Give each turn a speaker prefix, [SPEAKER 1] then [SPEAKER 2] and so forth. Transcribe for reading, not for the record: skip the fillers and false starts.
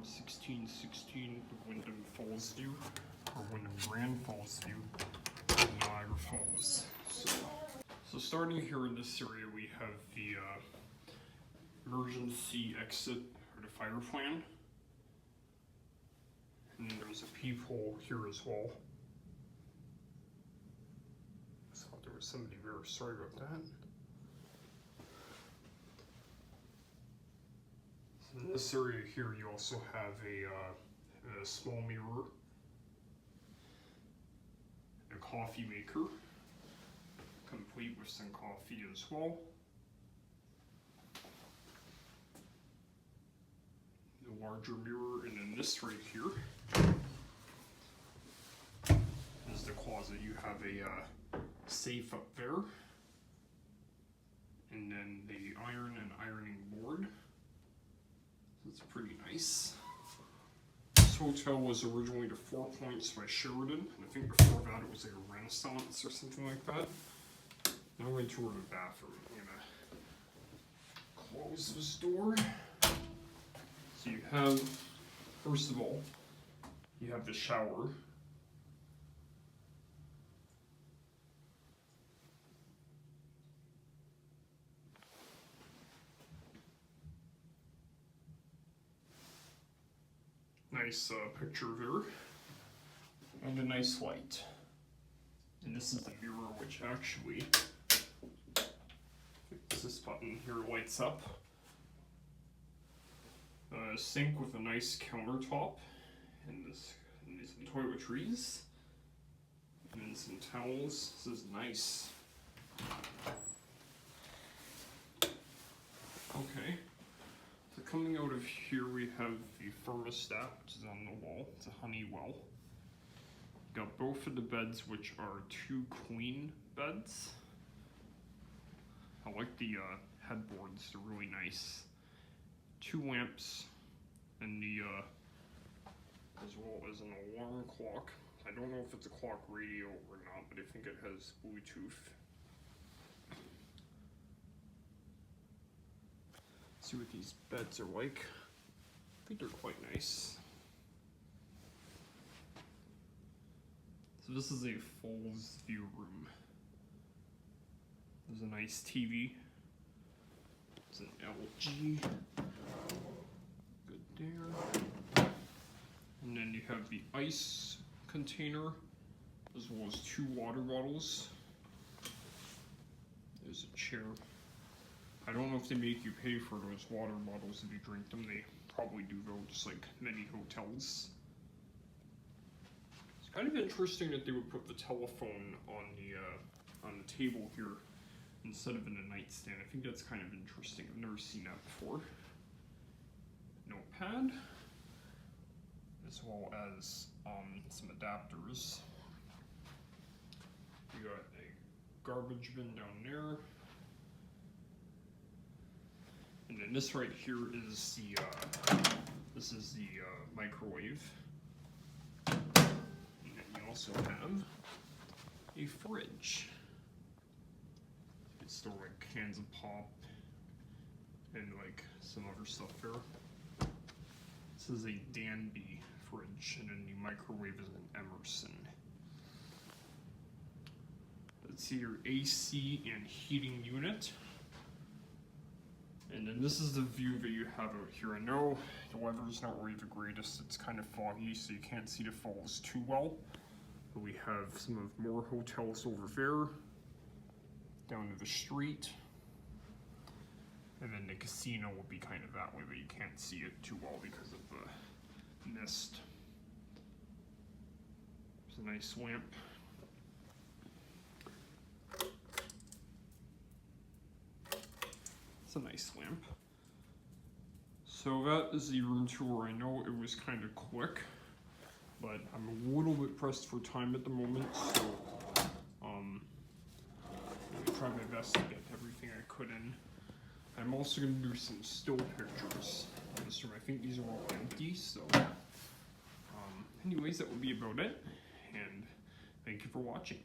[SPEAKER 1] 1616 the Wyndham Fallsview, or Wyndham Grand Fallsview, Niagara Falls. So starting here in this area, we have the emergency exit, or the fire plan. And there's a peephole here as well. I thought there was somebody there, sorry about that. In this area here, you also have a small mirror, a coffee maker, complete with some coffee as well. The larger mirror, and then this right here is the closet. You have a safe up there, and then the iron and ironing board. It's pretty nice. This hotel was originally the 4 Points by Sheraton, and I think before that it was like a Rennaissance or something like that. Now we're going to tour the bathroom. I'm gonna close this door. So you have, first of all, you have the shower. Nice picture there, and a nice light. And this is the mirror, which actually, this button here lights up. Sink with a nice countertop, and some toiletries, and then some towels. This is nice. Okay. So coming out of here, we have the thermostat, which is on the wall. It's a Honeywell. Got both of the beds, which are 2 queen beds. I like the headboards, they're really nice. 2 lamps, and as well as an alarm clock. I don't know if it's a clock radio or not, but I think it has Bluetooth. See what these beds are like. I think they're quite nice. So this is a Fallsview room. There's a nice TV. It's an LG. Good there. And then you have the ice container, as well as 2 water bottles. There's a chair. I don't know if they make you pay for those water bottles if you drink them. They probably do though, just like many hotels. It's kind of interesting that they would put the telephone on the table here instead of in a nightstand. I think that's kind of interesting. I've never seen that before. Notepad, as well as some adapters. You got a garbage bin down there. And then this right here is the microwave. And then you also have a fridge. You can store like cans of pop and like some other stuff there. This is a Danby fridge, and then the microwave is an Emerson. Let's see your AC and heating unit. And then this is the view that you have out here. I know the weather's not really the greatest. It's kind of foggy, so you can't see the falls too well. But we have some of more hotels over there, down to the street. And then the casino will be kind of that way, but you can't see it too well because of the mist. There's a nice lamp. A nice lamp. So that is the room tour. I know it was kind of quick, but I'm a little bit pressed for time at the moment, so I'm gonna try my best to get everything I could in. I'm also gonna do some still pictures in this room. I think these are all empty, so anyways, that will be about it, and thank you for watching.